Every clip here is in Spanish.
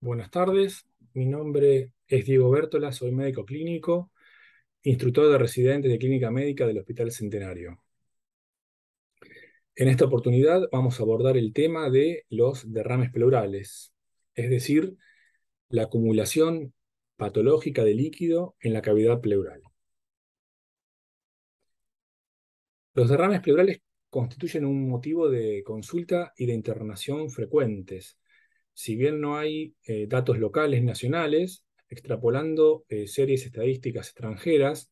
Buenas tardes, mi nombre es Diego Bértola, soy médico clínico, instructor de residentes de clínica médica del Hospital Centenario. En esta oportunidad vamos a abordar el tema de los derrames pleurales, es decir, la acumulación patológica de líquido en la cavidad pleural. Los derrames pleurales constituyen un motivo de consulta y de internación frecuentes. Si bien no hay datos locales nacionales, extrapolando series estadísticas extranjeras,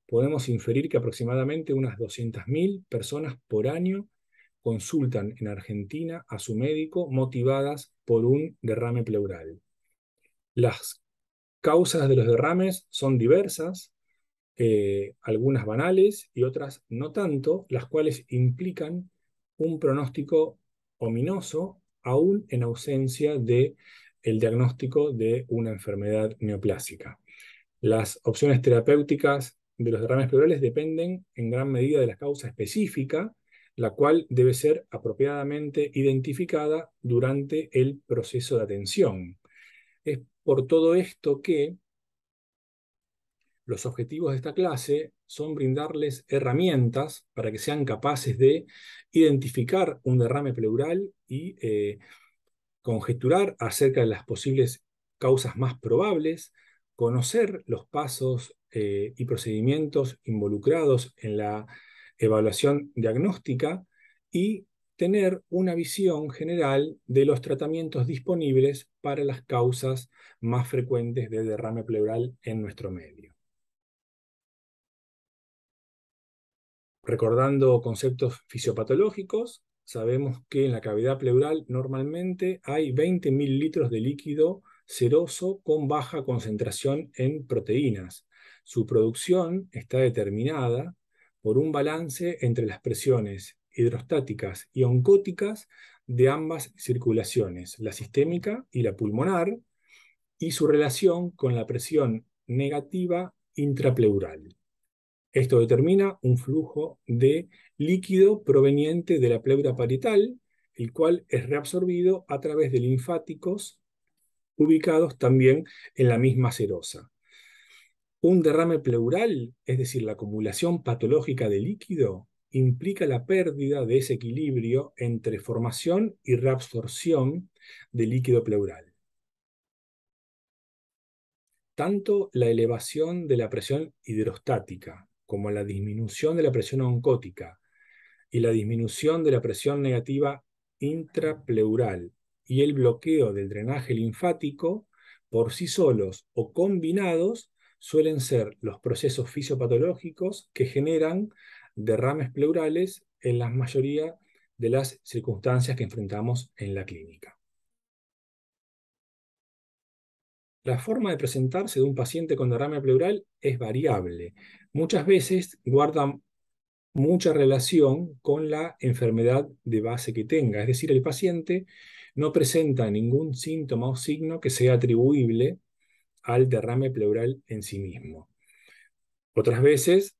podemos inferir que aproximadamente unas 200.000 personas por año consultan en Argentina a su médico motivadas por un derrame pleural. Las causas de los derrames son diversas, algunas banales y otras no tanto, las cuales implican un pronóstico ominoso, aún en ausencia de el diagnóstico de una enfermedad neoplásica. Las opciones terapéuticas de los derrames pleurales dependen en gran medida de la causa específica, la cual debe ser apropiadamente identificada durante el proceso de atención. Es por todo esto que los objetivos de esta clase son brindarles herramientas para que sean capaces de identificar un derrame pleural y conjeturar acerca de las posibles causas más probables, conocer los pasos y procedimientos involucrados en la evaluación diagnóstica y tener una visión general de los tratamientos disponibles para las causas más frecuentes de derrame pleural en nuestro medio. Recordando conceptos fisiopatológicos, sabemos que en la cavidad pleural normalmente hay 20 mililitros de líquido seroso con baja concentración en proteínas. Su producción está determinada por un balance entre las presiones hidrostáticas y oncóticas de ambas circulaciones, la sistémica y la pulmonar, y su relación con la presión negativa intrapleural. Esto determina un flujo de líquido proveniente de la pleura parietal, el cual es reabsorbido a través de linfáticos ubicados también en la misma serosa. Un derrame pleural, es decir, la acumulación patológica de líquido, implica la pérdida de ese equilibrio entre formación y reabsorción de líquido pleural. Tanto la elevación de la presión hidrostática como la disminución de la presión oncótica y la disminución de la presión negativa intrapleural y el bloqueo del drenaje linfático, por sí solos o combinados, suelen ser los procesos fisiopatológicos que generan derrames pleurales en la mayoría de las circunstancias que enfrentamos en la clínica. La forma de presentarse de un paciente con derrame pleural es variable. Muchas veces guarda mucha relación con la enfermedad de base que tenga. Es decir, el paciente no presenta ningún síntoma o signo que sea atribuible al derrame pleural en sí mismo. Otras veces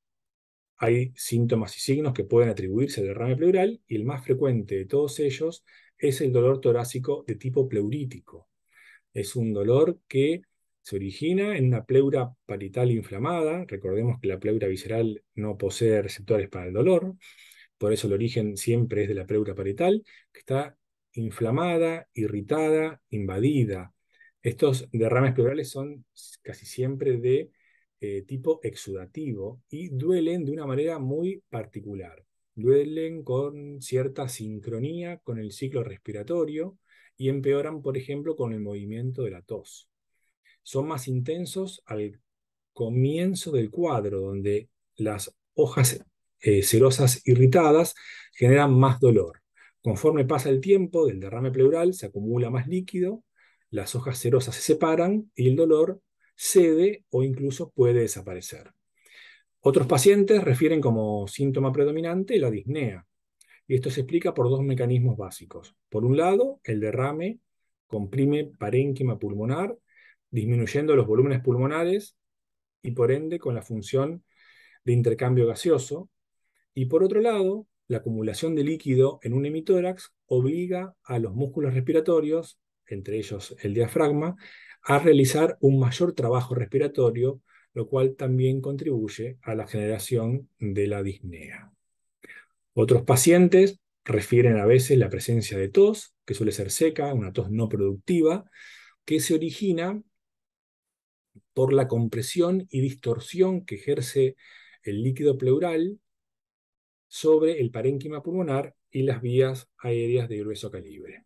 hay síntomas y signos que pueden atribuirse al derrame pleural y el más frecuente de todos ellos es el dolor torácico de tipo pleurítico. Es un dolor que se origina en una pleura parietal inflamada. Recordemos que la pleura visceral no posee receptores para el dolor, por eso el origen siempre es de la pleura parietal, que está inflamada, irritada, invadida. Estos derrames pleurales son casi siempre de tipo exudativo y duelen de una manera muy particular. Duelen con cierta sincronía con el ciclo respiratorio y empeoran, por ejemplo, con el movimiento de la tos. Son más intensos al comienzo del cuadro, donde las hojas cerosas irritadas generan más dolor. Conforme pasa el tiempo del derrame pleural, se acumula más líquido, las hojas cerosas se separan y el dolor cede o incluso puede desaparecer. Otros pacientes refieren como síntoma predominante la disnea, y esto se explica por dos mecanismos básicos. Por un lado, el derrame comprime parénquima pulmonar, disminuyendo los volúmenes pulmonares y por ende con la función de intercambio gaseoso. Y por otro lado, la acumulación de líquido en un hemitórax obliga a los músculos respiratorios entre ellos el diafragma, a realizar un mayor trabajo respiratorio, lo cual también contribuye a la generación de la disnea. Otros pacientes refieren a veces la presencia de tos, que suele ser seca, una tos no productiva, que se origina por la compresión y distorsión que ejerce el líquido pleural sobre el parénquima pulmonar y las vías aéreas de grueso calibre.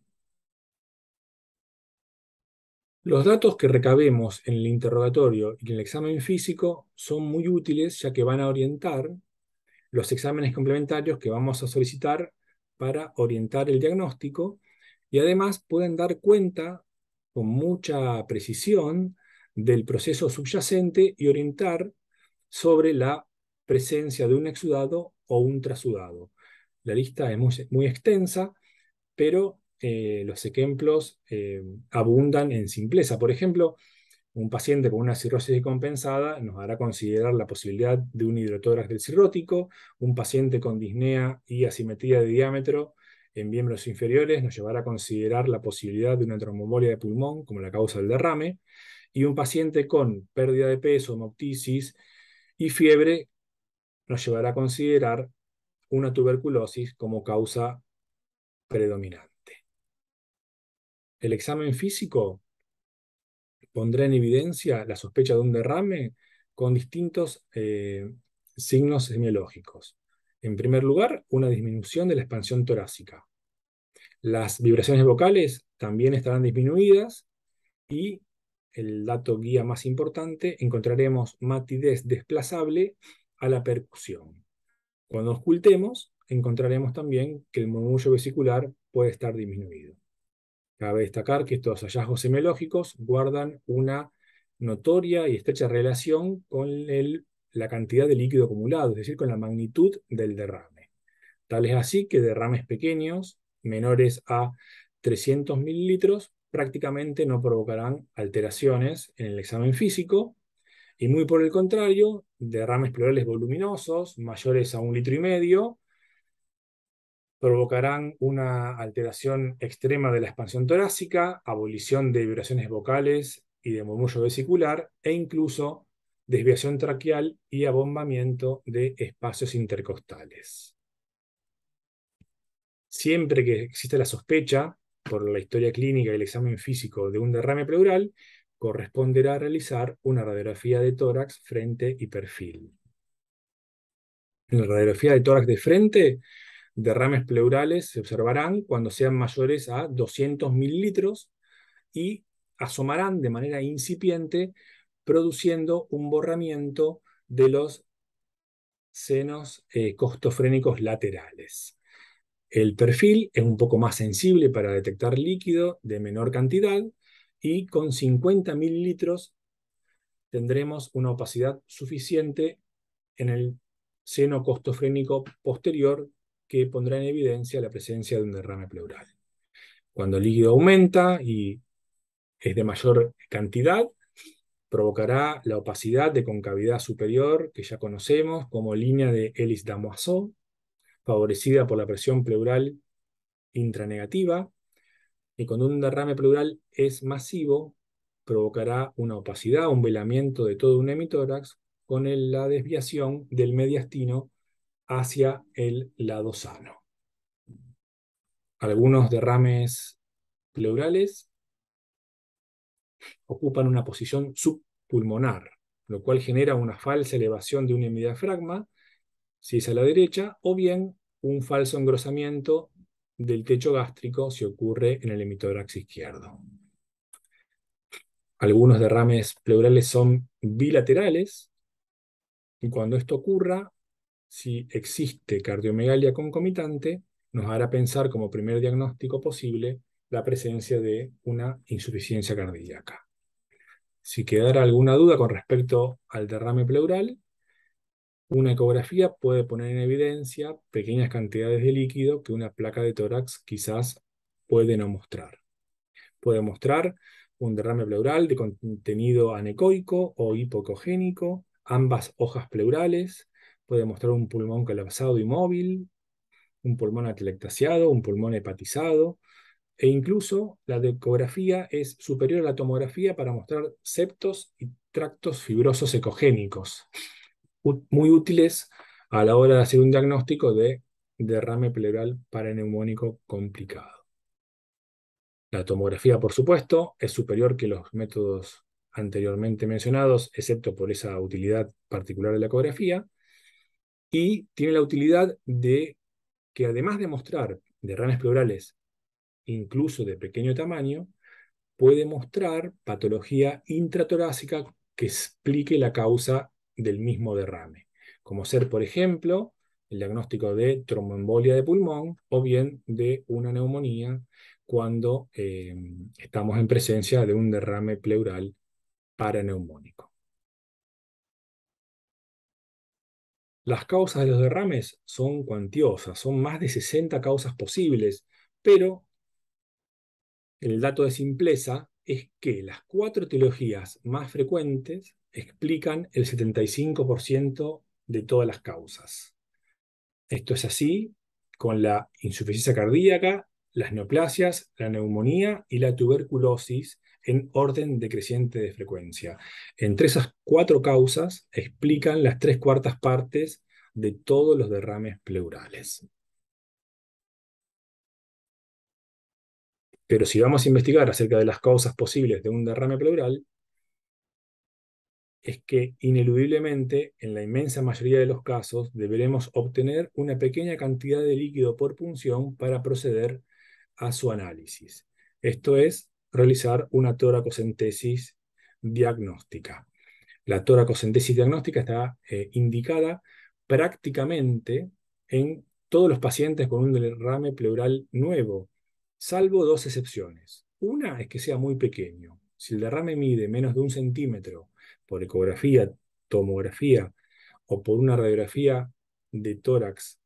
Los datos que recabemos en el interrogatorio y en el examen físico son muy útiles, ya que van a orientar los exámenes complementarios que vamos a solicitar para orientar el diagnóstico, y además pueden dar cuenta con mucha precisión del proceso subyacente y orientar sobre la presencia de un exudado o un trasudado. La lista es muy extensa, pero los ejemplos abundan en simpleza. Por ejemplo, un paciente con una cirrosis descompensada nos hará considerar la posibilidad de un hidrotórax del cirrótico. Un paciente con disnea y asimetría de diámetro en miembros inferiores nos llevará a considerar la posibilidad de una tromboembolia de pulmón como la causa del derrame. Y un paciente con pérdida de peso, hemoptisis y fiebre nos llevará a considerar una tuberculosis como causa predominante. El examen físico pondrá en evidencia la sospecha de un derrame con distintos signos semiológicos. En primer lugar, una disminución de la expansión torácica. Las vibraciones vocales también estarán disminuidas y, el dato guía más importante, encontraremos matidez desplazable a la percusión. Cuando ocultemos, encontraremos también que el murmullo vesicular puede estar disminuido. Cabe destacar que estos hallazgos semiológicos guardan una notoria y estrecha relación con la cantidad de líquido acumulado, es decir, con la magnitud del derrame. Tal es así que derrames pequeños, menores a 300 mililitros, prácticamente no provocarán alteraciones en el examen físico, y muy por el contrario, derrames pleurales voluminosos, mayores a 1,5 litros, provocarán una alteración extrema de la expansión torácica, abolición de vibraciones vocales y de murmullo vesicular, e incluso desviación traqueal y abombamiento de espacios intercostales. Siempre que existe la sospecha, por la historia clínica y el examen físico, de un derrame pleural, corresponderá realizar una radiografía de tórax, frente y perfil. En la radiografía de tórax de frente, derrames pleurales se observarán cuando sean mayores a 200 mililitros y asomarán de manera incipiente, produciendo un borramiento de los senos costofrénicos laterales. El perfil es un poco más sensible para detectar líquido de menor cantidad, y con 50 mililitros tendremos una opacidad suficiente en el seno costofrénico posterior, que pondrá en evidencia la presencia de un derrame pleural. Cuando el líquido aumenta y es de mayor cantidad, provocará la opacidad de concavidad superior, que ya conocemos como línea de Elis-Damoiseau, favorecida por la presión pleural intranegativa, y cuando un derrame pleural es masivo, provocará una opacidad, un velamiento de todo un hemitórax, con la desviación del mediastino hacia el lado sano. Algunos derrames pleurales ocupan una posición subpulmonar, lo cual genera una falsa elevación de un hemidiafragma, si es a la derecha, o bien un falso engrosamiento del techo gástrico si ocurre en el hemitórax izquierdo. Algunos derrames pleurales son bilaterales, y cuando esto ocurra, si existe cardiomegalia concomitante, nos hará pensar como primer diagnóstico posible la presencia de una insuficiencia cardíaca. Si quedara alguna duda con respecto al derrame pleural, una ecografía puede poner en evidencia pequeñas cantidades de líquido que una placa de tórax quizás puede no mostrar. Puede mostrar un derrame pleural de contenido anecoico o hipocogénico, ambas hojas pleurales. Puede mostrar un pulmón colapsado y móvil, un pulmón atelectasiado, un pulmón hepatizado, E incluso la ecografía es superior a la tomografía para mostrar septos y tractos fibrosos ecogénicos, muy útiles a la hora de hacer un diagnóstico de derrame pleural paraneumónico complicado. La tomografía, por supuesto, es superior que los métodos anteriormente mencionados, excepto por esa utilidad particular de la ecografía, y tiene la utilidad de que además de mostrar derrames pleurales incluso de pequeño tamaño, puede mostrar patología intratorácica que explique la causa del mismo derrame, como ser, por ejemplo, el diagnóstico de tromboembolia de pulmón o bien de una neumonía cuando estamos en presencia de un derrame pleural paraneumónico. Las causas de los derrames son cuantiosas, son más de 60 causas posibles, pero el dato de simpleza es que las cuatro etiologías más frecuentes explican el 75% de todas las causas. Esto es así con la insuficiencia cardíaca, las neoplasias, la neumonía y la tuberculosis en orden decreciente de frecuencia. Entre esas cuatro causas explican las 3/4 partes de todos los derrames pleurales. Pero si vamos a investigar acerca de las causas posibles de un derrame pleural, es que ineludiblemente, en la inmensa mayoría de los casos, deberemos obtener una pequeña cantidad de líquido por punción para proceder a su análisis. Esto es, realizar una toracocentesis diagnóstica. La toracocentesis diagnóstica está indicada prácticamente en todos los pacientes con un derrame pleural nuevo, salvo dos excepciones. Una es que sea muy pequeño. Si el derrame mide menos de 1 centímetro por ecografía, tomografía o por una radiografía de tórax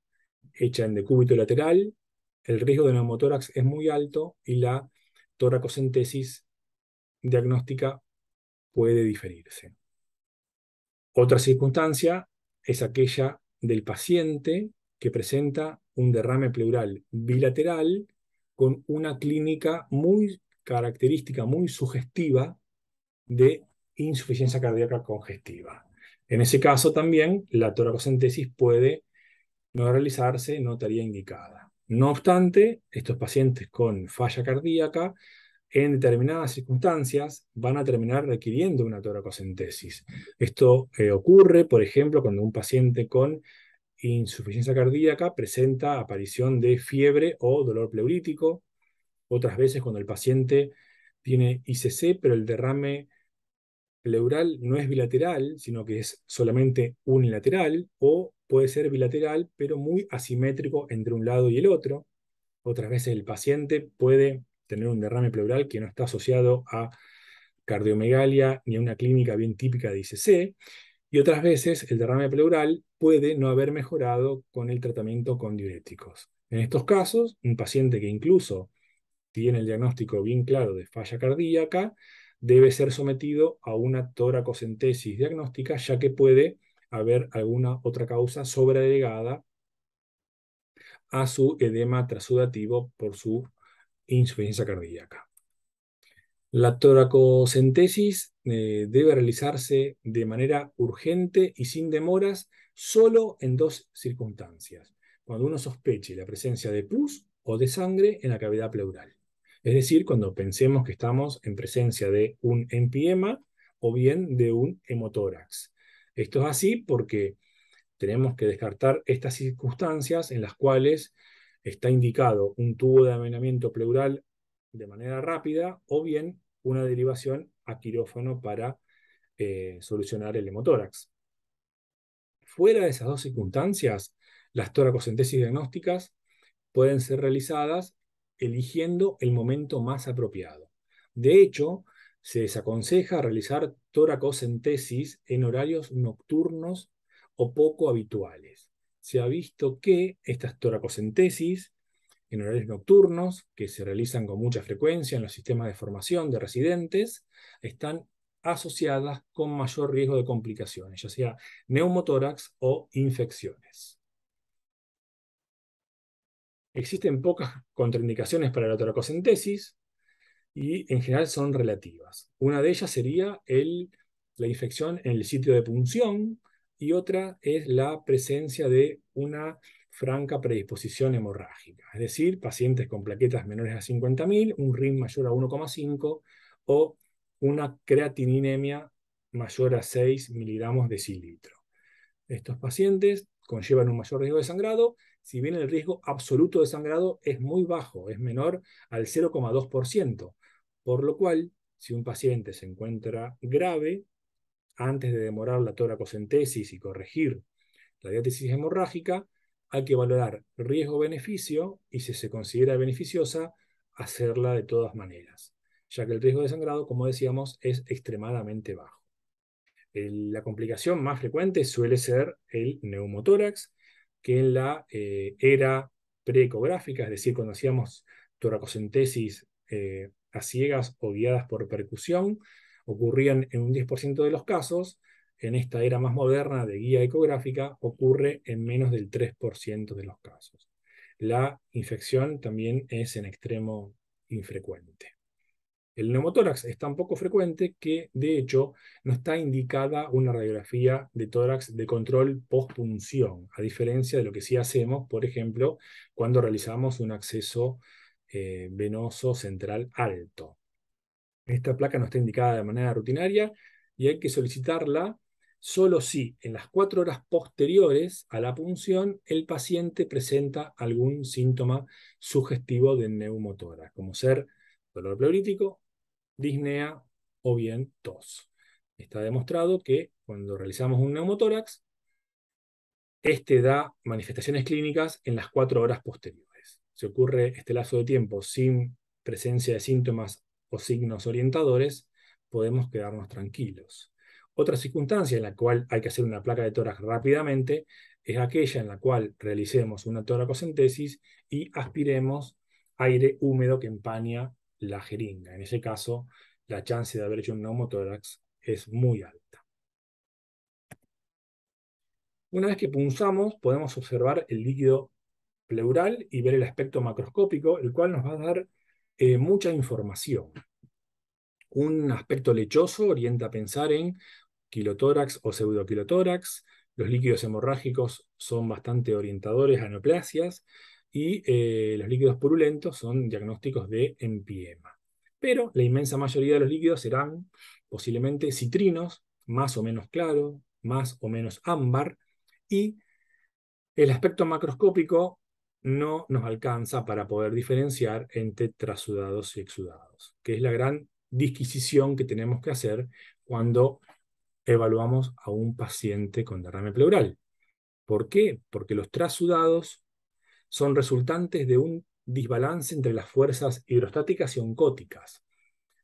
hecha en decúbito lateral, el riesgo de neumotórax es muy alto y la toracocentesis diagnóstica puede diferirse. Otra circunstancia es aquella del paciente que presenta un derrame pleural bilateral con una clínica muy característica, muy sugestiva de insuficiencia cardíaca congestiva. En ese caso también la toracocentesis puede no realizarse, no estaría indicada. No obstante, estos pacientes con falla cardíaca en determinadas circunstancias van a terminar requiriendo una toracocentesis. Esto ocurre, por ejemplo, cuando un paciente con insuficiencia cardíaca presenta aparición de fiebre o dolor pleurítico, otras veces cuando el paciente tiene ICC, pero el derrame pleural no es bilateral, sino que es solamente unilateral, o puede ser bilateral, pero muy asimétrico entre un lado y el otro. Otras veces el paciente puede tener un derrame pleural que no está asociado a cardiomegalia ni a una clínica bien típica de ICC, y otras veces el derrame pleural puede no haber mejorado con el tratamiento con diuréticos. En estos casos, un paciente que incluso tiene el diagnóstico bien claro de falla cardíaca debe ser sometido a una toracocentesis diagnóstica, ya que puede haber alguna otra causa sobreagregada a su edema transudativo por su insuficiencia cardíaca. La toracocentesis debe realizarse de manera urgente y sin demoras solo en dos circunstancias: cuando uno sospeche la presencia de pus o de sangre en la cavidad pleural. Es decir, cuando pensemos que estamos en presencia de un empiema o bien de un hemotórax. Esto es así porque tenemos que descartar estas circunstancias en las cuales está indicado un tubo de envenenamiento pleural de manera rápida o bien una derivación a quirófano para solucionar el hemotórax. Fuera de esas dos circunstancias, las toracocentesis diagnósticas pueden ser realizadas eligiendo el momento más apropiado. De hecho, se desaconseja realizar toracocentesis en horarios nocturnos o poco habituales. Se ha visto que estas toracocentesis en horarios nocturnos, que se realizan con mucha frecuencia en los sistemas de formación de residentes, están asociadas con mayor riesgo de complicaciones, ya sea neumotórax o infecciones. Existen pocas contraindicaciones para la toracocentesis y en general son relativas. Una de ellas sería la infección en el sitio de punción y otra es la presencia de una franca predisposición hemorrágica, es decir, pacientes con plaquetas menores a 50.000, un RIM mayor a 1,5 o una creatininemia mayor a 6 miligramos decilitro. Estos pacientes conllevan un mayor riesgo de sangrado, si bien el riesgo absoluto de sangrado es muy bajo, es menor al 0,2%, por lo cual, si un paciente se encuentra grave, antes de demorar la toracocentesis y corregir la diátesis hemorrágica, hay que valorar riesgo-beneficio y si se considera beneficiosa, hacerla de todas maneras, ya que el riesgo de sangrado, como decíamos, es extremadamente bajo. La complicación más frecuente suele ser el neumotórax, que en la era preecográfica, es decir, cuando hacíamos toracocentesis a ciegas o guiadas por percusión, ocurrían en un 10% de los casos. En esta era más moderna de guía ecográfica ocurre en menos del 3% de los casos. La infección también es en extremo infrecuente. El neumotórax es tan poco frecuente que, de hecho, no está indicada una radiografía de tórax de control postpunción, a diferencia de lo que sí hacemos, por ejemplo, cuando realizamos un acceso venoso central alto. Esta placa no está indicada de manera rutinaria y hay que solicitarla solo si en las 4 horas posteriores a la punción el paciente presenta algún síntoma sugestivo de neumotórax, como ser dolor pleurítico, disnea o bien tos. Está demostrado que cuando realizamos un neumotórax, este da manifestaciones clínicas en las 4 horas posteriores. Si ocurre este lapso de tiempo sin presencia de síntomas o signos orientadores, podemos quedarnos tranquilos. Otra circunstancia en la cual hay que hacer una placa de tórax rápidamente es aquella en la cual realicemos una toracocentesis y aspiremos aire húmedo que empaña la jeringa. En ese caso, la chance de haber hecho un neumotórax es muy alta. Una vez que punzamos, podemos observar el líquido pleural y ver el aspecto macroscópico, el cual nos va a dar mucha información. Un aspecto lechoso orienta a pensar en quilotórax o pseudoquilotórax. Los líquidos hemorrágicos son bastante orientadores a neoplasias y los líquidos purulentos son diagnósticos de empiema. Pero la inmensa mayoría de los líquidos serán posiblemente citrinos, más o menos claros, más o menos ámbar, y el aspecto macroscópico no nos alcanza para poder diferenciar entre trasudados y exudados, que es la gran disquisición que tenemos que hacer cuando evaluamos a un paciente con derrame pleural. ¿Por qué? Porque los trasudados son resultantes de un desbalance entre las fuerzas hidrostáticas y oncóticas.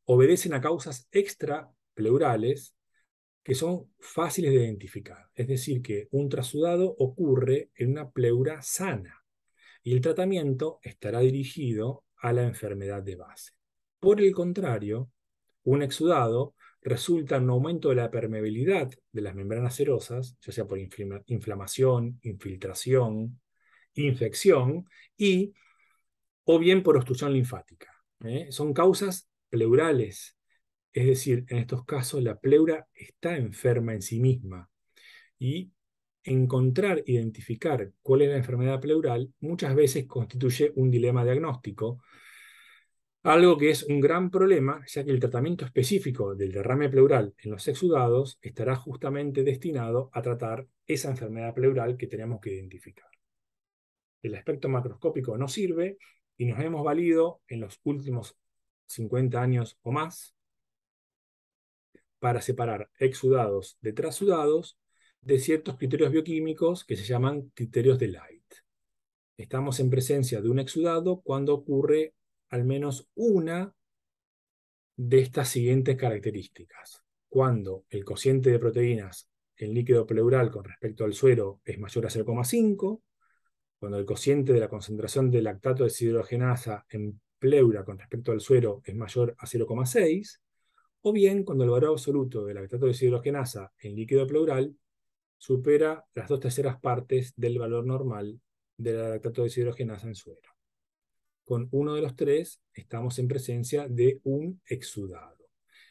Obedecen a causas extrapleurales que son fáciles de identificar. Es decir, que un trasudado ocurre en una pleura sana y el tratamiento estará dirigido a la enfermedad de base. Por el contrario, un exudado resulta en un aumento de la permeabilidad de las membranas serosas, ya sea por inflamación, infiltración, infección y o bien por obstrucción linfática. Son causas pleurales, es decir, en estos casos la pleura está enferma en sí misma y encontrar, identificar cuál es la enfermedad pleural muchas veces constituye un dilema diagnóstico, algo que es un gran problema, ya que el tratamiento específico del derrame pleural en los exudados estará justamente destinado a tratar esa enfermedad pleural que tenemos que identificar. El aspecto macroscópico no sirve y nos hemos valido en los últimos 50 años o más para separar exudados de trasudados de ciertos criterios bioquímicos que se llaman criterios de Light. Estamos en presencia de un exudado cuando ocurre al menos una de estas siguientes características. Cuando el cociente de proteínas en líquido pleural con respecto al suero es mayor a 0,5, cuando el cociente de la concentración de lactato de deshidrogenasa en pleura con respecto al suero es mayor a 0,6, o bien cuando el valor absoluto del lactato de deshidrogenasa en líquido pleural supera las 2/3 partes del valor normal del lactato de deshidrogenasa en suero. con uno de los tres estamos en presencia de un exudado.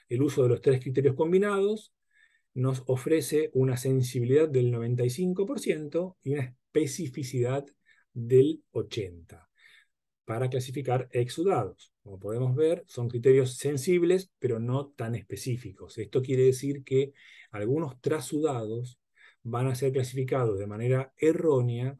El uso de los tres criterios combinados nos ofrece una sensibilidad del 95% y una especificidad del 80% para clasificar exudados. Como podemos ver, son criterios sensibles, pero no tan específicos. Esto quiere decir que algunos trasudados van a ser clasificados de manera errónea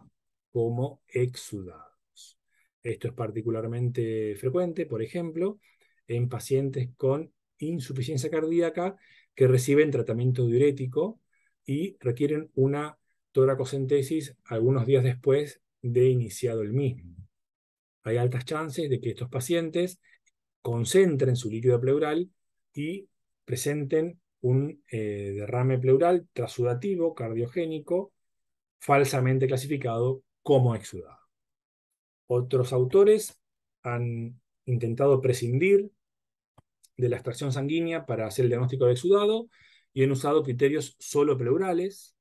como exudados. Esto es particularmente frecuente, por ejemplo, en pacientes con insuficiencia cardíaca que reciben tratamiento diurético y requieren una toracocentesis algunos días después de iniciado el mismo. Hay altas chances de que estos pacientes concentren su líquido pleural y presenten un derrame pleural trasudativo cardiogénico falsamente clasificado como exudado. Otros autores han intentado prescindir de la extracción sanguínea para hacer el diagnóstico de exudado y han usado criterios solo pleurales.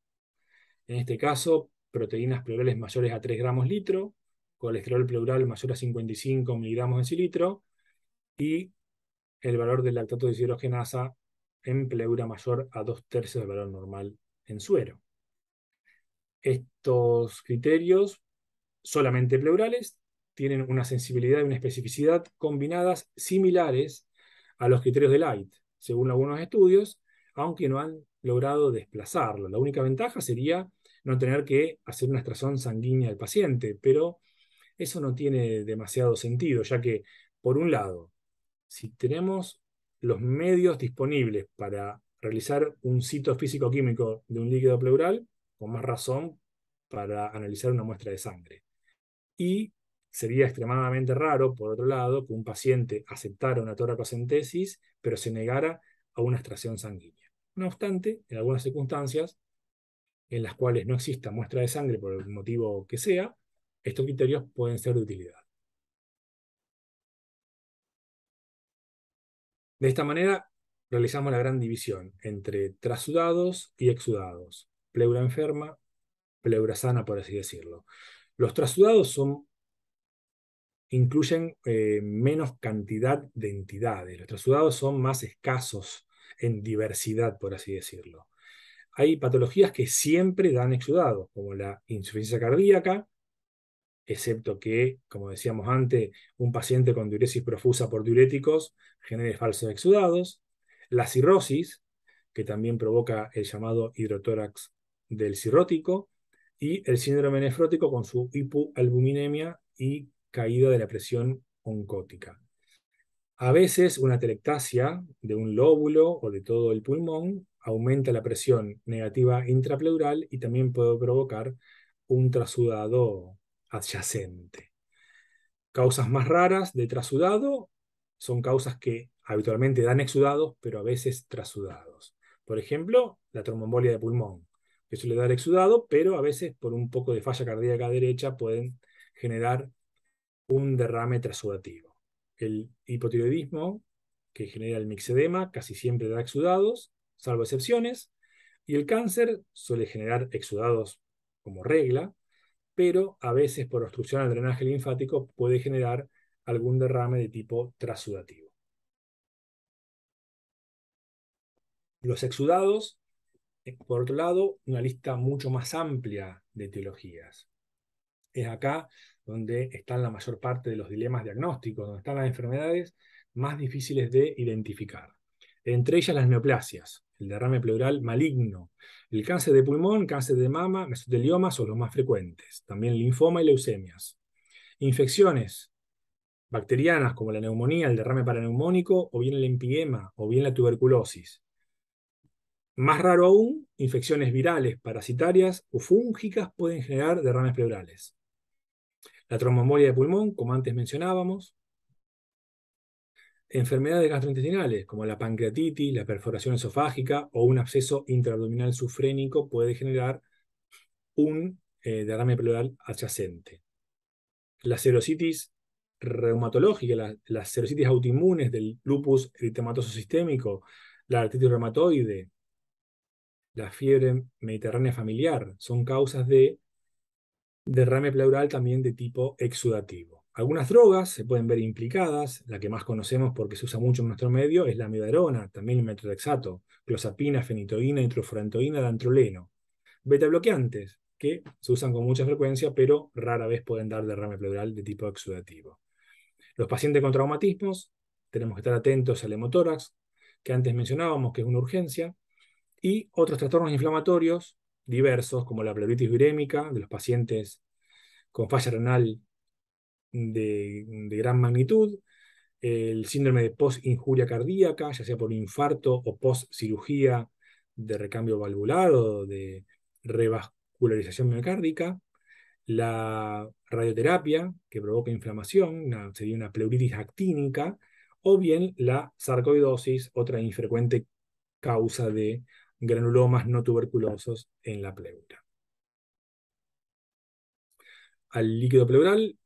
En este caso, proteínas pleurales mayores a 3 gramos litro, colesterol pleural mayor a 55 miligramos decilitro y el valor del lactato de deshidrogenasa en pleura mayor a 2/3 del valor normal en suero. Estos criterios, solamente pleurales, tienen una sensibilidad y una especificidad combinadas similares a los criterios de Light, según algunos estudios, aunque no han logrado desplazarlo. La única ventaja sería no tener que hacer una extracción sanguínea al paciente, pero eso no tiene demasiado sentido, ya que, por un lado, si tenemos los medios disponibles para realizar un cito físico-químico de un líquido pleural, con más razón para analizar una muestra de sangre. Y sería extremadamente raro, por otro lado, que un paciente aceptara una toracocentesis, pero se negara a una extracción sanguínea. No obstante, en algunas circunstancias en las cuales no exista muestra de sangre por el motivo que sea, estos criterios pueden ser de utilidad. De esta manera, realizamos la gran división entre trasudados y exudados, pleura enferma, pleura sana, por así decirlo. Los trasudados incluyen menos cantidad de entidades. Los trasudados son más escasos en diversidad, por así decirlo. Hay patologías que siempre dan exudados, como la insuficiencia cardíaca, excepto que, como decíamos antes, un paciente con diuresis profusa por diuréticos genere falsos exudados, la cirrosis, que también provoca el llamado hidrotórax del cirrótico, y el síndrome nefrótico con su hipoalbuminemia y caída de la presión oncótica. A veces una telectasia de un lóbulo o de todo el pulmón aumenta la presión negativa intrapleural y también puede provocar un trasudado adyacente. Causas más raras de trasudado son causas que habitualmente dan exudados, pero a veces trasudados. Por ejemplo, la tromboembolia de pulmón, que suele dar exudado, pero a veces por un poco de falla cardíaca derecha pueden generar un derrame trasudativo. El hipotiroidismo, que genera el mixedema, casi siempre da exudados, salvo excepciones, y el cáncer suele generar exudados como regla, pero a veces por obstrucción al drenaje linfático puede generar algún derrame de tipo trasudativo. Los exudados, por otro lado, una lista mucho más amplia de etiologías. Es acá donde están la mayor parte de los dilemas diagnósticos, donde están las enfermedades más difíciles de identificar. Entre ellas las neoplasias, el derrame pleural maligno, el cáncer de pulmón, cáncer de mama, mesoteliomas son los más frecuentes, también linfoma y leucemias. Infecciones bacterianas como la neumonía, el derrame paraneumónico, o bien el empiema, o bien la tuberculosis. Más raro aún, infecciones virales, parasitarias o fúngicas pueden generar derrames pleurales. La tromboembolia de pulmón, como antes mencionábamos. Enfermedades gastrointestinales, como la pancreatitis, la perforación esofágica o un absceso intraabdominal sufrénico puede generar un derrame pleural adyacente. La serositis reumatológica, las serositis autoinmunes del lupus eritematoso sistémico, la artritis reumatoide, la fiebre mediterránea familiar, son causas de derrame pleural también de tipo exudativo. Algunas drogas se pueden ver implicadas. La que más conocemos porque se usa mucho en nuestro medio es la amiodarona, también el metrolexato, clozapina, fenitoína, nitrofurantoína, dantroleno. Beta bloqueantes, que se usan con mucha frecuencia, pero rara vez pueden dar derrame pleural de tipo exudativo. Los pacientes con traumatismos, tenemos que estar atentos al hemotórax, que antes mencionábamos que es una urgencia, y otros trastornos inflamatorios diversos, como la pleuritis virémica de los pacientes con falla renal de gran magnitud, el síndrome de post-injuria cardíaca, ya sea por infarto o post-cirugía de recambio valvular o de revascularización miocárdica, la radioterapia, que provoca inflamación, sería una pleuritis actínica, o bien la sarcoidosis, otra infrecuente causa de granulomas no tuberculosos en la pleura. Al líquido pleural,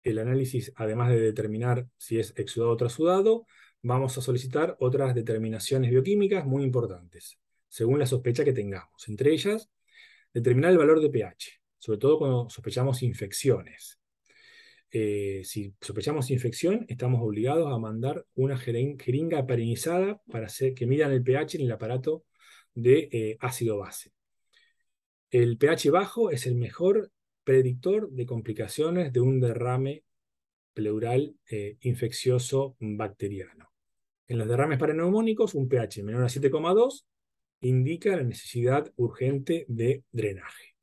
el análisis, además de determinar si es exudado o trasudado, vamos a solicitar otras determinaciones bioquímicas muy importantes, según la sospecha que tengamos. Entre ellas, determinar el valor de pH, sobre todo cuando sospechamos infecciones. Si sospechamos infección, estamos obligados a mandar una jeringa heparinizada para que midan el pH en el aparato de ácido base. El pH bajo es el mejor predictor de complicaciones de un derrame pleural infeccioso bacteriano. En los derrames paraneumónicos, un pH menor a 7,2 indica la necesidad urgente de drenaje.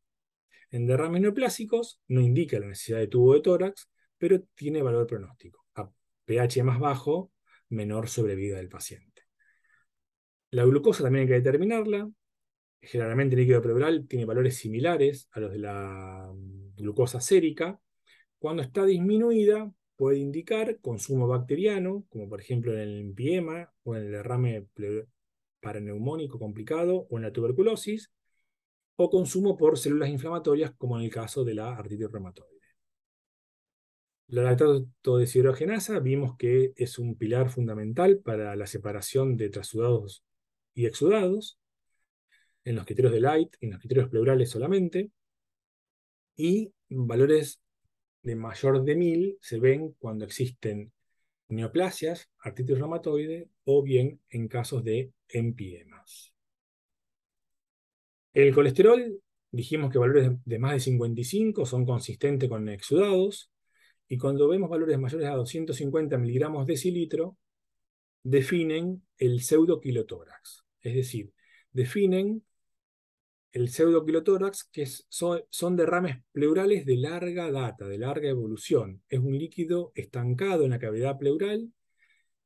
En derrames neoplásicos no indica la necesidad de tubo de tórax, pero tiene valor pronóstico. A pH más bajo, menor sobrevida del paciente. La glucosa también hay que determinarla. Generalmente el líquido pleural tiene valores similares a los de la glucosa sérica. Cuando está disminuida, puede indicar consumo bacteriano, como por ejemplo en el empiema o en el derrame paraneumónico complicado o en la tuberculosis, o consumo por células inflamatorias, como en el caso de la artritis reumatoide. La lactato deshidrogenasa vimos que es un pilar fundamental para la separación de trasudados y exudados, en los criterios de Light, en los criterios pleurales solamente, y valores de mayor de 1000 se ven cuando existen neoplasias, artritis reumatoide o bien en casos de empiemas. El colesterol, dijimos que valores de más de 55 son consistentes con exudados, y cuando vemos valores mayores a 250 miligramos decilitro, definen el pseudoquilotórax. Es decir, definen el pseudoquilotórax, que son derrames pleurales de larga data, de larga evolución. Es un líquido estancado en la cavidad pleural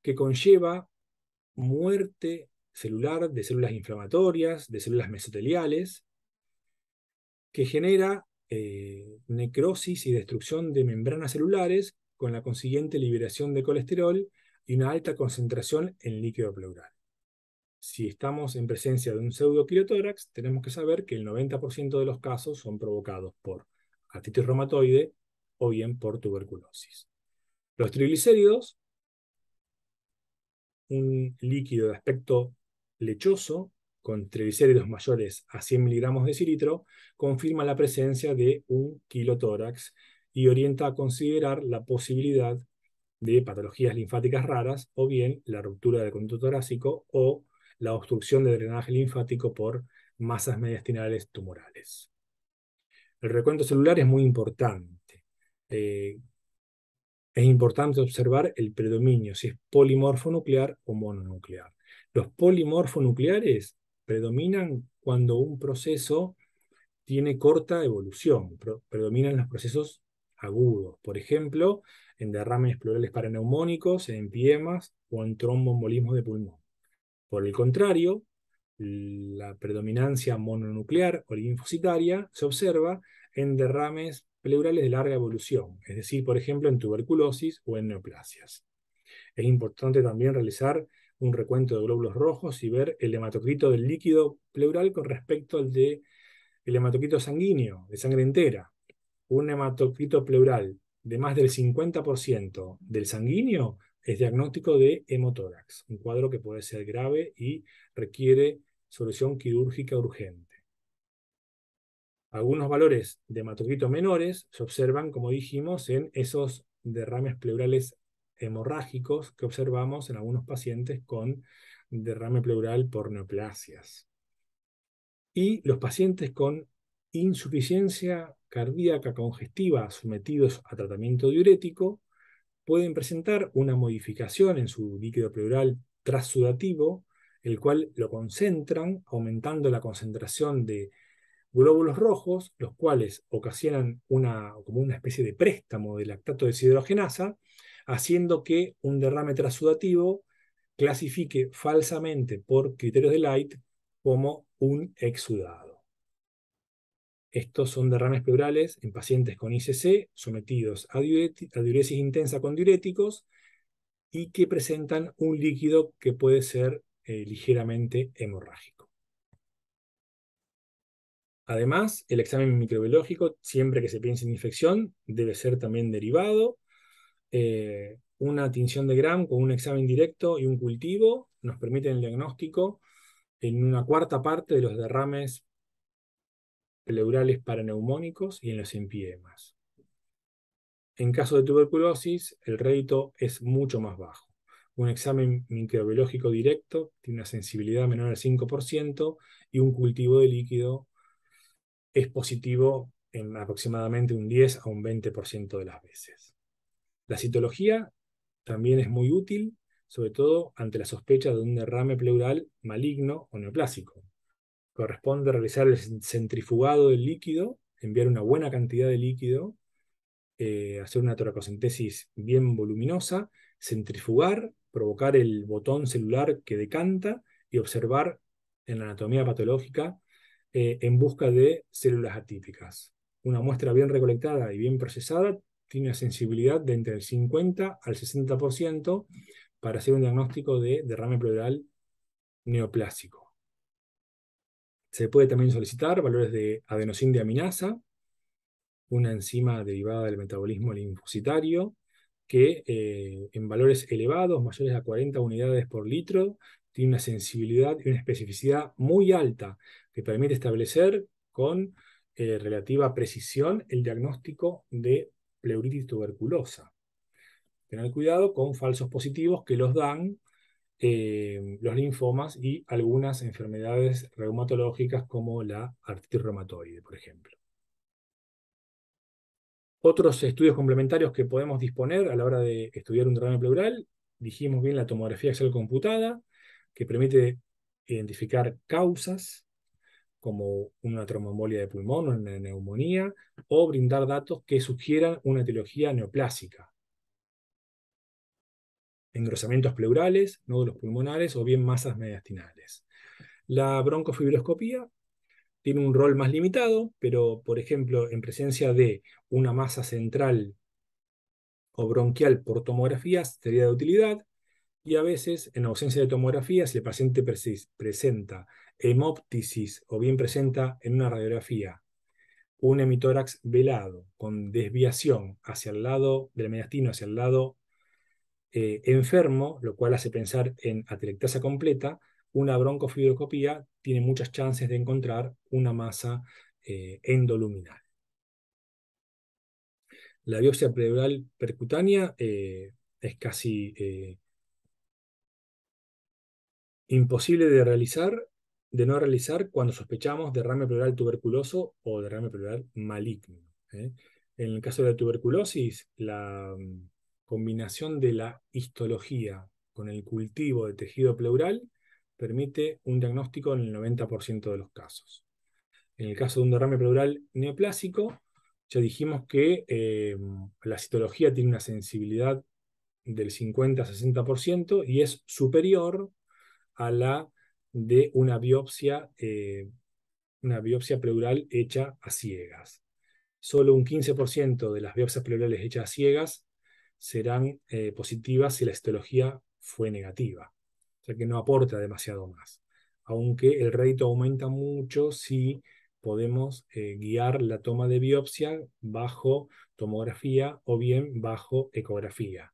que conlleva muerte celular de células inflamatorias, de células mesoteliales, que genera necrosis y destrucción de membranas celulares con la consiguiente liberación de colesterol y una alta concentración en líquido pleural. Si estamos en presencia de un pseudoquilotórax, tenemos que saber que el 90% de los casos son provocados por artritis reumatoide o bien por tuberculosis. Los triglicéridos, un líquido de aspecto lechoso, con triglicéridos mayores a 100 miligramos de decilitro, confirma la presencia de un quilotórax y orienta a considerar la posibilidad de patologías linfáticas raras o bien la ruptura del conducto torácico o la obstrucción del drenaje linfático por masas mediastinales tumorales. El recuento celular es muy importante. Es importante observar el predominio, si es polimorfonuclear o mononuclear. Los polimorfonucleares predominan cuando un proceso tiene corta evolución, predominan los procesos agudos. Por ejemplo, en derrames pleurales paraneumónicos, en empiemas o en tromboembolismo de pulmón. Por el contrario, la predominancia mononuclear o linfocitaria se observa en derrames pleurales de larga evolución, es decir, por ejemplo, en tuberculosis o en neoplasias. Es importante también realizar un recuento de glóbulos rojos y ver el hematocrito del líquido pleural con respecto al de el hematocrito sanguíneo, de sangre entera. Un hematocrito pleural de más del 50% del sanguíneo es diagnóstico de hemotórax, un cuadro que puede ser grave y requiere solución quirúrgica urgente. Algunos valores de hematocrito menores se observan, como dijimos, en esos derrames pleurales hemorrágicos que observamos en algunos pacientes con derrame pleural por neoplasias. Y los pacientes con insuficiencia cardíaca congestiva sometidos a tratamiento diurético pueden presentar una modificación en su líquido pleural transudativo, el cual lo concentran, aumentando la concentración de glóbulos rojos, los cuales ocasionan como una especie de préstamo de lactato deshidrogenasa, haciendo que un derrame transudativo clasifique falsamente por criterios de Light como un exudado. Estos son derrames pleurales en pacientes con ICC sometidos a diuresis intensa con diuréticos y que presentan un líquido que puede ser ligeramente hemorrágico. Además, el examen microbiológico, siempre que se piense en infección, debe ser también derivado. Una tinción de Gram con un examen directo y un cultivo nos permiten el diagnóstico en una cuarta parte de los derrames pleurales paraneumónicos y en los empiemas. En caso de tuberculosis, el rédito es mucho más bajo. Un examen microbiológico directo tiene una sensibilidad menor al 5% y un cultivo de líquido es positivo en aproximadamente un 10 a un 20% de las veces. La citología también es muy útil, sobre todo ante la sospecha de un derrame pleural maligno o neoplásico. Corresponde realizar el centrifugado del líquido, enviar una buena cantidad de líquido, hacer una toracocentesis bien voluminosa, centrifugar, provocar el botón celular que decanta y observar en la anatomía patológica en busca de células atípicas. Una muestra bien recolectada y bien procesada tiene una sensibilidad de entre el 50 al 60% para hacer un diagnóstico de derrame pleural neoplásico. Se puede también solicitar valores de adenosíndeaminasa, una enzima derivada del metabolismo linfocitario, que en valores elevados, mayores a 40 unidades por litro, tiene una sensibilidad y una especificidad muy alta que permite establecer con relativa precisión el diagnóstico de pleuritis tuberculosa. Tener cuidado con falsos positivos que los dan los linfomas y algunas enfermedades reumatológicas como la artritis reumatoide, por ejemplo. Otros estudios complementarios que podemos disponer a la hora de estudiar un derrame pleural, dijimos bien la tomografía axial computada, que permite identificar causas como una tromboembolia de pulmón o una neumonía, o brindar datos que sugieran una etiología neoplásica. Engrosamientos pleurales, nódulos pulmonares o bien masas mediastinales. La broncofibroscopía tiene un rol más limitado, pero por ejemplo, en presencia de una masa central o bronquial por tomografía sería de utilidad, y a veces, en ausencia de tomografía, si el paciente presenta hemóptisis o bien presenta en una radiografía un hemitórax velado con desviación hacia el lado del mediastino, hacia el lado enfermo, lo cual hace pensar en atelectasia completa, una broncofibroscopía tiene muchas chances de encontrar una masa endoluminal. La biopsia pleural percutánea es casi imposible de no realizar cuando sospechamos derrame pleural tuberculoso o derrame pleural maligno. En el caso de la tuberculosis, la combinación de la histología con el cultivo de tejido pleural permite un diagnóstico en el 90% de los casos. En el caso de un derrame pleural neoplásico, ya dijimos que la citología tiene una sensibilidad del 50 a 60% y es superior a la de una biopsia pleural hecha a ciegas. Solo un 15% de las biopsias pleurales hechas a ciegas serán positivas si la histología fue negativa. O sea que no aporta demasiado más. Aunque el rédito aumenta mucho si podemos guiar la toma de biopsia bajo tomografía o bien bajo ecografía.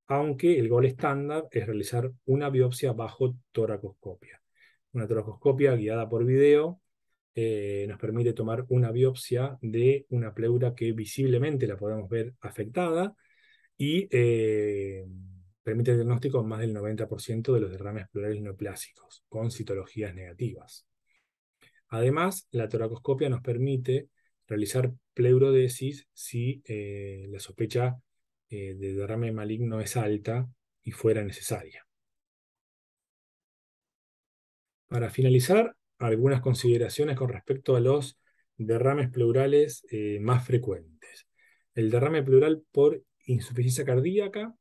Aunque el gol estándar es realizar una biopsia bajo toracoscopia. Una toracoscopia guiada por video nos permite tomar una biopsia de una pleura que visiblemente la podemos ver afectada y permite el diagnóstico en más del 90% de los derrames pleurales neoplásicos, con citologías negativas. Además, la toracoscopia nos permite realizar pleurodesis si la sospecha de derrame maligno es alta y fuera necesaria. Para finalizar, algunas consideraciones con respecto a los derrames pleurales más frecuentes. El derrame pleural por insuficiencia cardíaca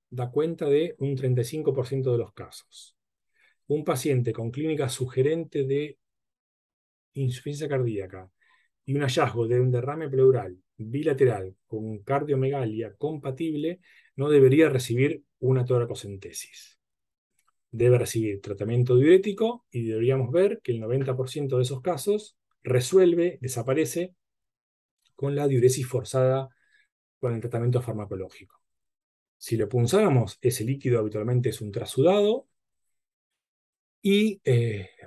da cuenta de un 35% de los casos. Un paciente con clínica sugerente de insuficiencia cardíaca y un hallazgo de un derrame pleural bilateral con cardiomegalia compatible no debería recibir una toracocentesis. Debe recibir tratamiento diurético y deberíamos ver que el 90% de esos casos desaparece con la diuresis forzada con el tratamiento farmacológico. Si lo punzáramos, ese líquido habitualmente es un trasudado y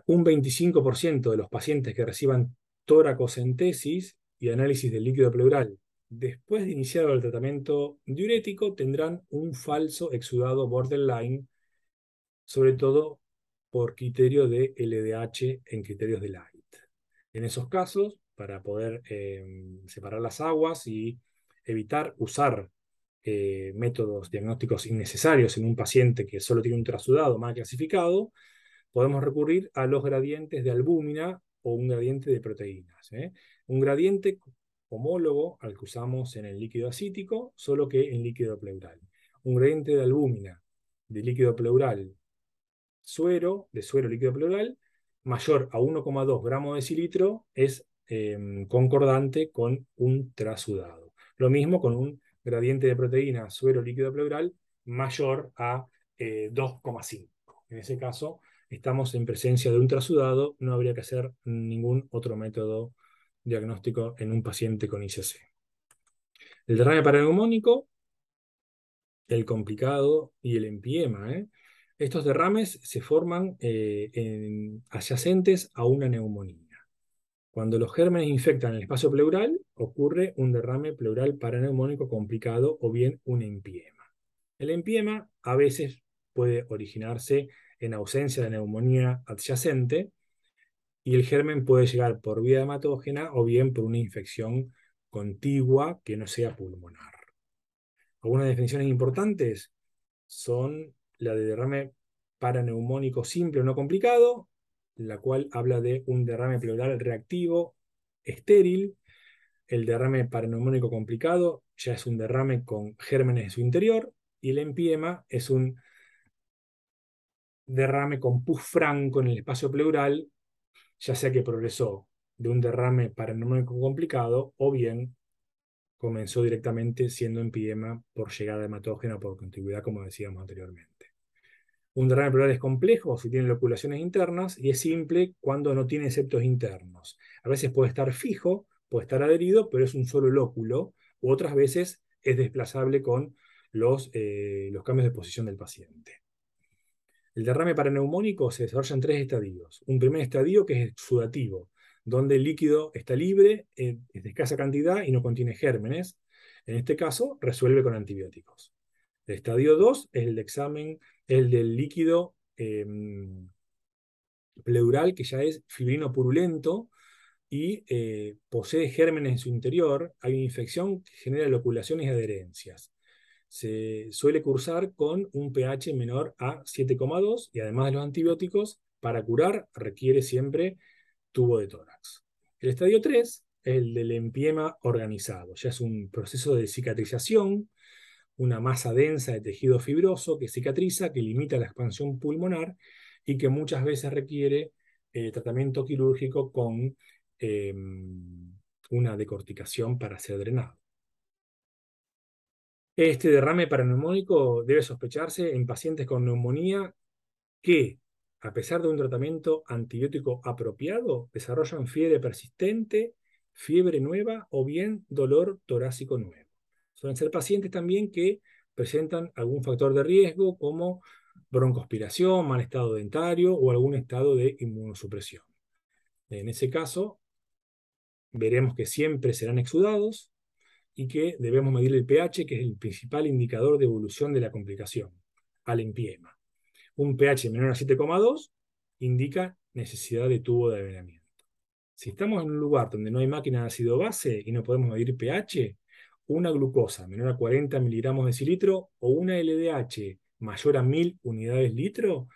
un 25% de los pacientes que reciban toracocentesis y análisis del líquido pleural después de iniciado el tratamiento diurético tendrán un falso exudado borderline, sobre todo por criterio de LDH en criterios de Light. En esos casos, para poder separar las aguas y evitar usar métodos diagnósticos innecesarios en un paciente que solo tiene un trasudado mal clasificado, podemos recurrir a los gradientes de albúmina o un gradiente de proteínas. Un gradiente homólogo al que usamos en el líquido acítico, solo que en líquido pleural. Un gradiente de albúmina de líquido pleural de suero líquido pleural, mayor a 1,2 gramos de decilitro es concordante con un trasudado. Lo mismo con un gradiente de proteína suero líquido pleural mayor a 2,5. En ese caso, estamos en presencia de un trasudado, no habría que hacer ningún otro método diagnóstico en un paciente con ICC. El derrame paraneumónico, el complicado y el empiema. Estos derrames se forman adyacentes a una neumonía. Cuando los gérmenes infectan el espacio pleural, ocurre un derrame pleural paraneumónico complicado o bien un empiema. El empiema a veces puede originarse en ausencia de neumonía adyacente y el germen puede llegar por vía hematógena o bien por una infección contigua que no sea pulmonar. Algunas definiciones importantes son la de derrame paraneumónico simple o no complicado, la cual habla de un derrame pleural reactivo estéril. El derrame paraneumónico complicado ya es un derrame con gérmenes en su interior, y el empiema es un derrame con pus franco en el espacio pleural, ya sea que progresó de un derrame paraneumónico complicado o bien comenzó directamente siendo empiema por llegada hematógena o por contigüidad, como decíamos anteriormente. Un derrame pleural es complejo si tiene loculaciones internas y es simple cuando no tiene septos internos. A veces puede estar fijo, puede estar adherido, pero es un solo lóculo, u otras veces es desplazable con los cambios de posición del paciente. El derrame paraneumónico se desarrolla en 3 estadios. Un primer estadio que es exudativo, donde el líquido está libre, es de escasa cantidad y no contiene gérmenes. En este caso, resuelve con antibióticos. El estadio 2 es el del líquido pleural, que ya es fibrino purulento y posee gérmenes en su interior. Hay una infección que genera loculaciones y adherencias. Se suele cursar con un pH menor a 7,2 y además de los antibióticos, para curar requiere siempre tubo de tórax. El estadio 3 es el del empiema organizado. Ya es un proceso de cicatrización, una masa densa de tejido fibroso que cicatriza, que limita la expansión pulmonar y que muchas veces requiere tratamiento quirúrgico con una decorticación para ser drenado. Este derrame paraneumónico debe sospecharse en pacientes con neumonía que, a pesar de un tratamiento antibiótico apropiado, desarrollan fiebre persistente, fiebre nueva o bien dolor torácico nuevo. Suelen ser pacientes también que presentan algún factor de riesgo como broncoaspiración, mal estado dentario o algún estado de inmunosupresión. En ese caso, veremos que siempre serán exudados, y que debemos medir el pH, que es el principal indicador de evolución de la complicación, al empiema. Un pH menor a 7,2 indica necesidad de tubo de avenamiento. Si estamos en un lugar donde no hay máquina de ácido base y no podemos medir pH, una glucosa menor a 40 miligramos de decilitro o una LDH mayor a 1000 unidades litro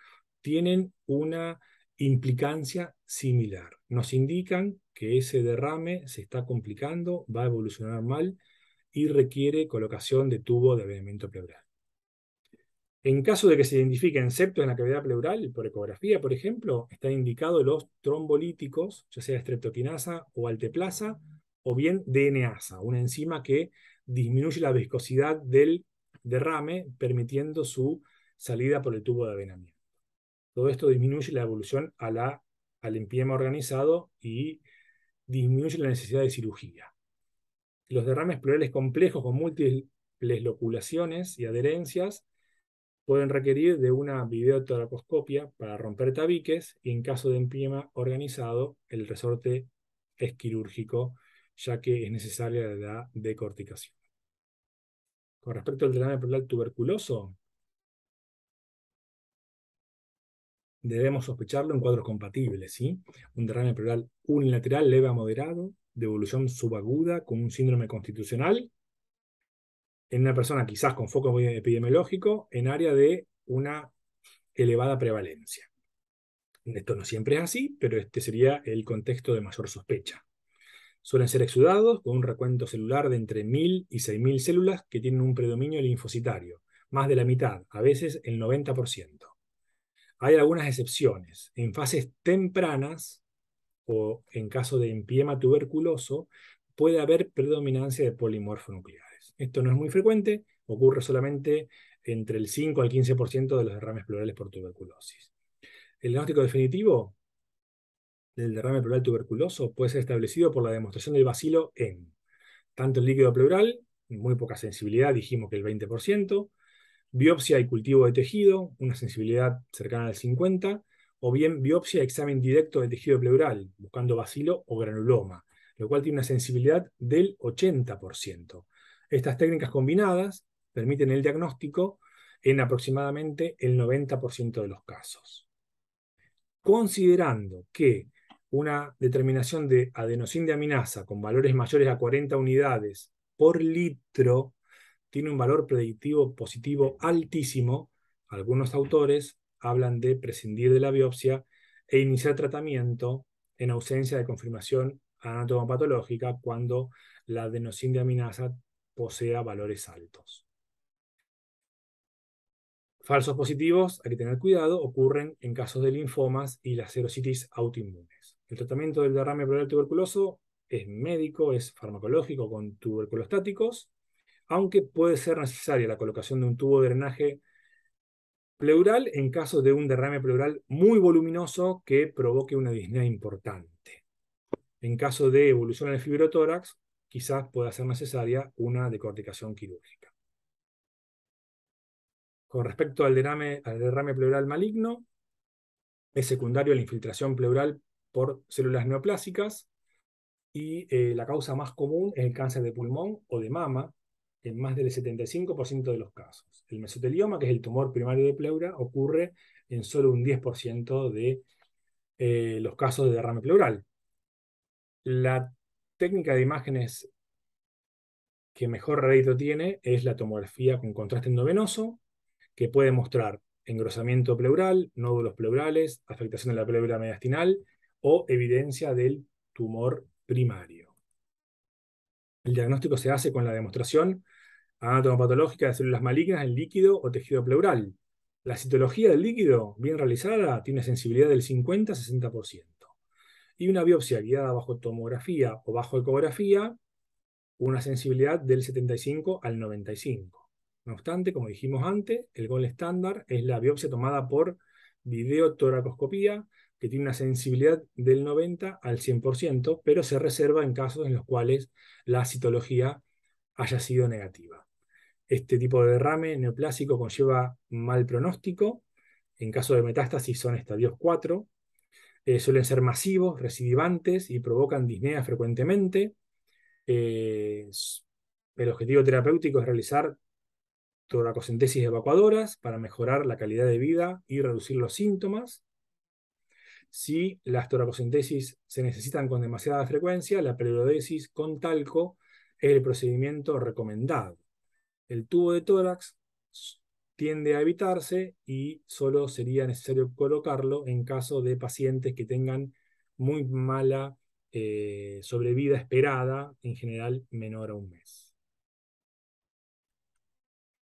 tienen una implicancia similar. Nos indican que ese derrame se está complicando, va a evolucionar mal y requiere colocación de tubo de avenamiento pleural. En caso de que se identifiquen septos en la cavidad pleural, por ecografía, por ejemplo, están indicados los trombolíticos, ya sea streptokinasa o alteplasa, o bien DNasa, una enzima que disminuye la viscosidad del derrame, permitiendo su salida por el tubo de avenamiento. Todo esto disminuye la evolución al empiema organizado y disminuye la necesidad de cirugía. Los derrames pleurales complejos con múltiples loculaciones y adherencias pueden requerir de una videotoracoscopia para romper tabiques y en caso de empiema organizado, el resorte es quirúrgico, ya que es necesaria la decorticación. Con respecto al derrame pleural tuberculoso, debemos sospecharlo en cuadros compatibles, ¿sí? Un derrame pleural unilateral leve a moderado, de evolución subaguda, con un síndrome constitucional, en una persona quizás con foco epidemiológico, en área de una elevada prevalencia. Esto no siempre es así, pero este sería el contexto de mayor sospecha. Suelen ser exudados con un recuento celular de entre 1000 y 6000 células que tienen un predominio linfocitario, más de la mitad, a veces el 90%. Hay algunas excepciones. En fases tempranas o en caso de empiema tuberculoso puede haber predominancia de polimorfonucleares. Esto no es muy frecuente, ocurre solamente entre el 5 al 15% de los derrames pleurales por tuberculosis. El diagnóstico definitivo del derrame pleural tuberculoso puede ser establecido por la demostración del bacilo en tanto el líquido pleural, muy poca sensibilidad, dijimos que el 20%, biopsia y cultivo de tejido, una sensibilidad cercana al 50%, o bien biopsia y examen directo de tejido pleural, buscando bacilo o granuloma, lo cual tiene una sensibilidad del 80%. Estas técnicas combinadas permiten el diagnóstico en aproximadamente el 90% de los casos. Considerando que una determinación de adenosíndeaminasa con valores mayores a 40 unidades por litro tiene un valor predictivo positivo altísimo, algunos autores hablan de prescindir de la biopsia e iniciar tratamiento en ausencia de confirmación anatomopatológica cuando la adenosíndeaminasa posea valores altos. Falsos positivos, hay que tener cuidado, ocurren en casos de linfomas y las serositis autoinmunes. El tratamiento del derrame pleural tuberculoso es médico, es farmacológico con tuberculostáticos, aunque puede ser necesaria la colocación de un tubo de drenaje pleural en caso de un derrame pleural muy voluminoso que provoque una disnea importante. En caso de evolución en el fibrotórax, quizás pueda ser necesaria una decorticación quirúrgica. Con respecto al derrame pleural maligno, es secundario a la infiltración pleural por células neoplásicas y la causa más común es el cáncer de pulmón o de mama en más del 75% de los casos. El mesotelioma, que es el tumor primario de pleura, ocurre en solo un 10% de los casos de derrame pleural. La técnica de imágenes que mejor rédito tiene es la tomografía con contraste endovenoso, que puede mostrar engrosamiento pleural, nódulos pleurales, afectación de la pleura mediastinal o evidencia del tumor primario. El diagnóstico se hace con la demostración anatomopatológica de células malignas en líquido o tejido pleural. La citología del líquido, bien realizada, tiene sensibilidad del 50-60%. Y una biopsia guiada bajo tomografía o bajo ecografía, una sensibilidad del 75 al 95. No obstante, como dijimos antes, el gol estándar es la biopsia tomada por videotoracoscopía, que tiene una sensibilidad del 90 al 100%, pero se reserva en casos en los cuales la citología haya sido negativa. Este tipo de derrame neoplásico conlleva mal pronóstico. En caso de metástasis son estadios 4. Suelen ser masivos, recidivantes y provocan disnea frecuentemente. El objetivo terapéutico es realizar toracocentesis evacuadoras para mejorar la calidad de vida y reducir los síntomas. Si las toracocentesis se necesitan con demasiada frecuencia, la pleurodesis con talco es el procedimiento recomendado. El tubo de tórax tiende a evitarse y solo sería necesario colocarlo en caso de pacientes que tengan muy mala sobrevida esperada, en general menor a un mes.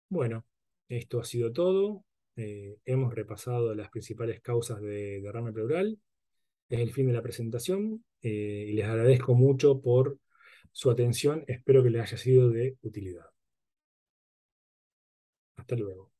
Bueno, esto ha sido todo. Hemos repasado las principales causas de derrame pleural. Es el fin de la presentación y les agradezco mucho por su atención. Espero que les haya sido de utilidad. Hasta luego.